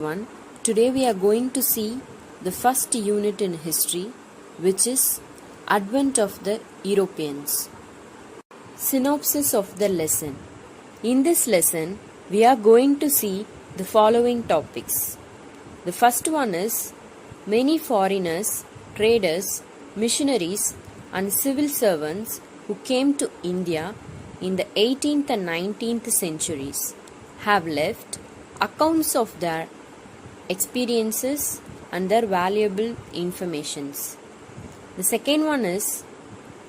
Everyone. Today we are going to see the first unit in history, which is Advent of the Europeans. Synopsis of the lesson. In this lesson, we are going to see the following topics. The first one is many foreigners, traders, missionaries and civil servants who came to India in the 18th and 19th centuries have left accounts of their experiences and their valuable informations. The second one is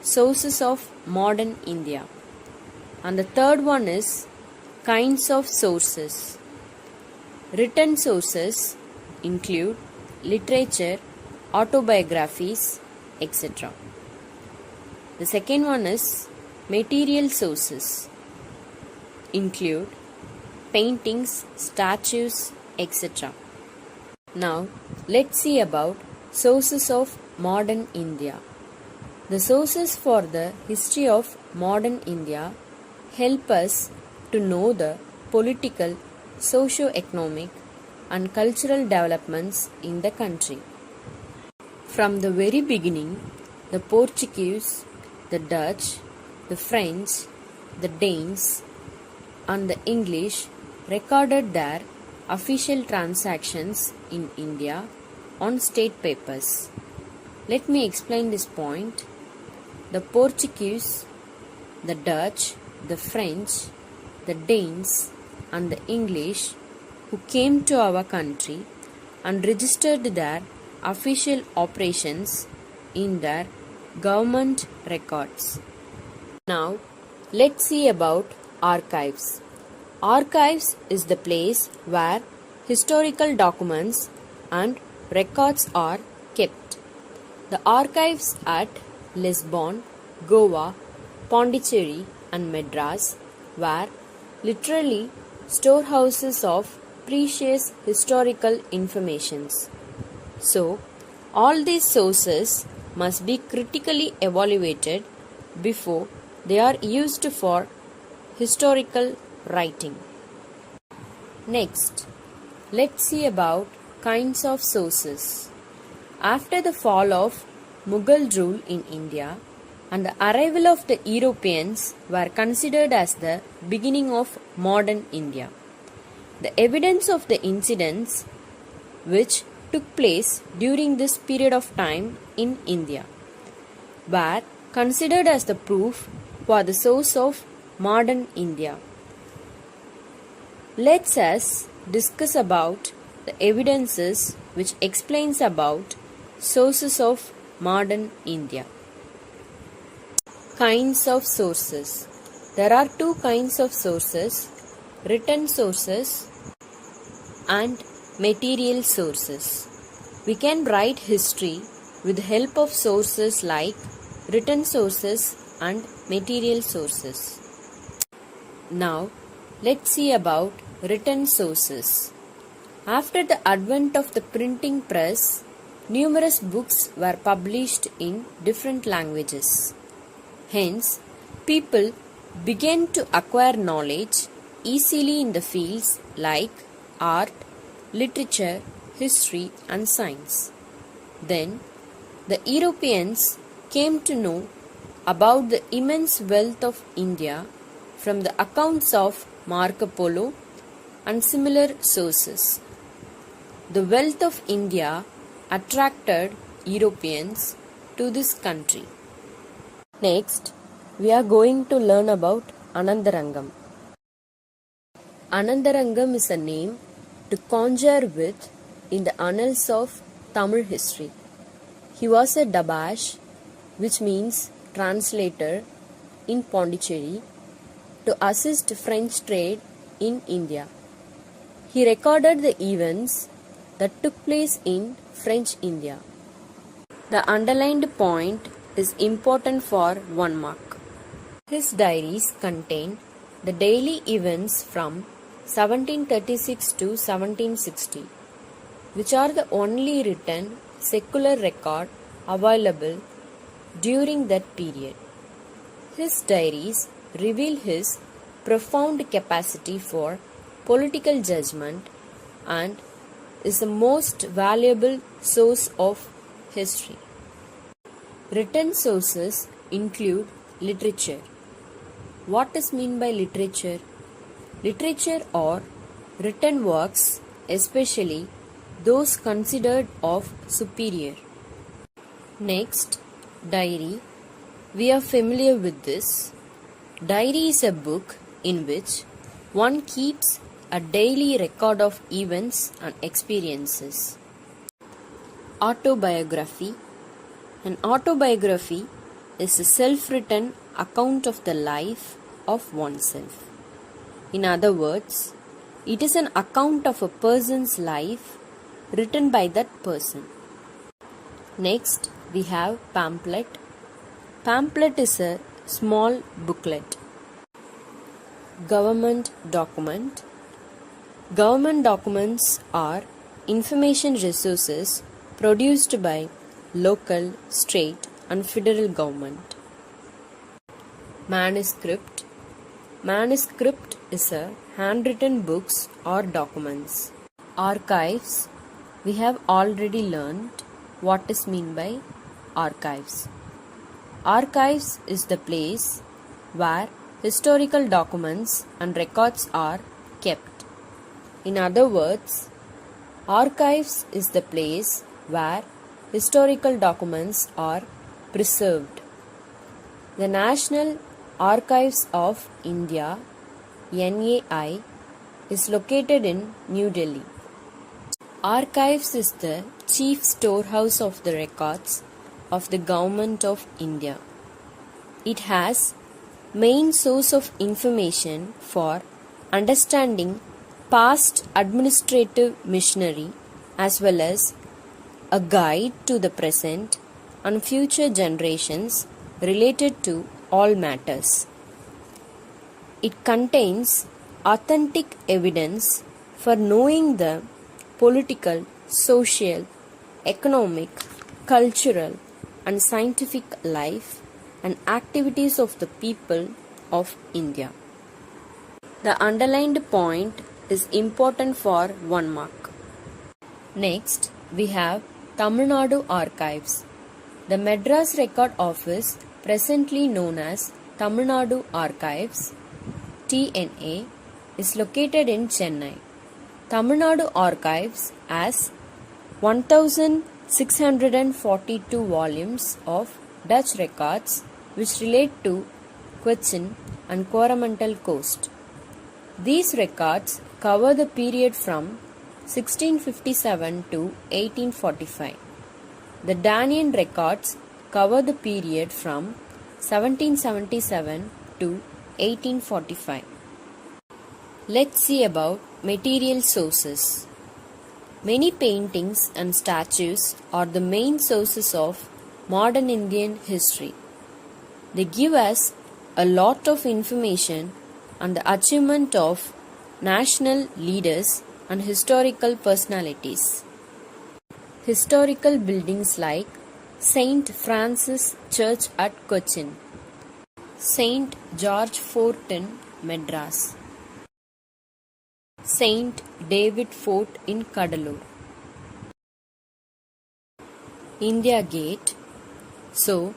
sources of modern India. And the third one is kinds of sources. Written sources include literature, autobiographies, etc. The second one is material sources include paintings, statues, etc. Now, let's see about sources of modern India. The sources for the history of modern India help us to know the political, socio-economic and cultural developments in the country. From the very beginning, the Portuguese, the Dutch, the French, the Danes and the English recorded their official transactions in India on state papers. Let me explain this point. The Portuguese, the Dutch, the French, the Danes and the English who came to our country and registered their official operations in their government records. Now, let's see about archives. Archives is the place where historical documents and records are kept. The archives at Lisbon, Goa, Pondicherry and Madras were literally storehouses of precious historical informations. So, all these sources must be critically evaluated before they are used for historical writing. Next, let's see about kinds of sources. After the fall of Mughal rule in India and the arrival of the Europeans were considered as the beginning of modern India. The evidence of the incidents which took place during this period of time in India were considered as the proof for the source of modern India. Let us discuss about the evidences which explains about sources of modern India. Kinds of sources. There are two kinds of sources, written sources and material sources. We can write history with the help of sources like written sources and material sources. Now, let's see about written sources. After the advent of the printing press, numerous books were published in different languages. Hence, people began to acquire knowledge easily in the fields like art, literature, history and science. Then, the Europeans came to know about the immense wealth of India from the accounts of Marco Polo and similar sources. The wealth of India attracted Europeans to this country. Next, we are going to learn about Anandarangam. Anandarangam is a name to conjure with in the annals of Tamil history. He was a Dabash, which means translator, in Pondicherry to assist French trade in India. He recorded the events that took place in French India. The underlined point is important for 1 mark. His diaries contain the daily events from 1736 to 1760, which are the only written secular record available during that period. His diaries reveal his profound capacity for political judgment and is the most valuable source of history. Written sources include literature. What is meant by literature? Literature or written works, especially those considered of superior. Next, diary. We are familiar with this. Diary is a book in which one keeps a daily record of events and experiences. Autobiography. An autobiography is a self-written account of the life of oneself. In other words, it is an account of a person's life written by that person. Next, we have pamphlet. Pamphlet is a small booklet. Government document. Government documents are information resources produced by local, state and federal government. Manuscript. Manuscript is a handwritten books or documents. Archives. We have already learned what is meant by archives. Archives is the place where historical documents and records are kept. In other words, archives is the place where historical documents are preserved. The National Archives of India (NAI) is located in New Delhi. Archives is the chief storehouse of the records of the Government of India. It has main source of information for understanding past administrative machinery as well as a guide to the present and future generations related to all matters. It contains authentic evidence for knowing the political, social, economic, cultural and scientific life and activities of the people of India. The underlined point is important for 1 mark. Next, we have Tamil Nadu Archives. The Madras Record Office, presently known as Tamil Nadu Archives (TNA), is located in Chennai. Tamil Nadu Archives has 1642 volumes of Dutch records which relate to Cochin and Coromandel Coast. These records cover the period from 1657 to 1845. The Daunian records cover the period from 1777 to 1845. Let's see about material sources. Many paintings and statues are the main sources of modern Indian history. They give us a lot of information on the achievement of national leaders and historical personalities. Historical buildings like St. Francis Church at Cochin, St. George Fort in Madras, St. David Fort in Cuddalore, India Gate. So,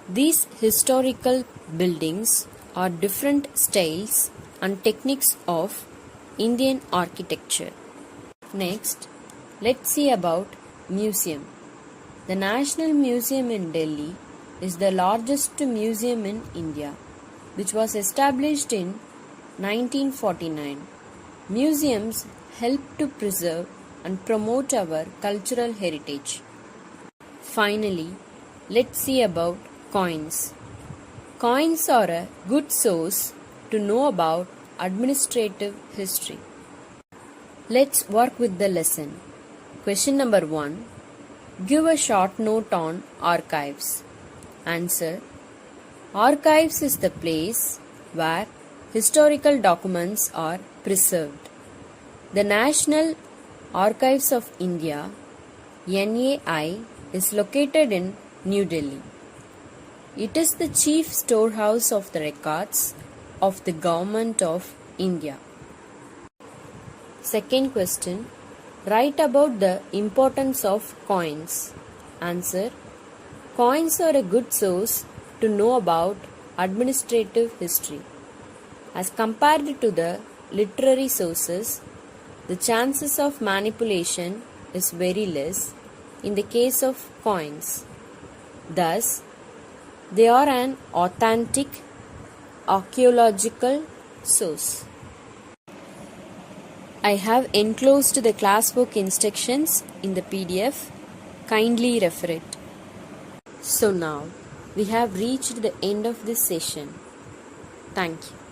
these historical buildings are different styles and techniques of Indian architecture. Next, let's see about museum. The National Museum in Delhi is the largest museum in India, which was established in 1949. Museums help to preserve and promote our cultural heritage. Finally, let's see about coins. Coins are a good source to know about administrative history. Let's work with the lesson. Question number 1. Give a short note on archives. Answer. Archives is the place where historical documents are preserved. The National Archives of India (NAI) is located in New Delhi. It is the chief storehouse of the records of the Government of India. Second question. Write about the importance of coins. Answer. Coins are a good source to know about administrative history. As compared to the literary sources, the chances of manipulation is very less in the case of coins. Thus, they are an authentic archaeological source. I have enclosed the classwork instructions in the PDF. Kindly refer it. So now, we have reached the end of this session. Thank you.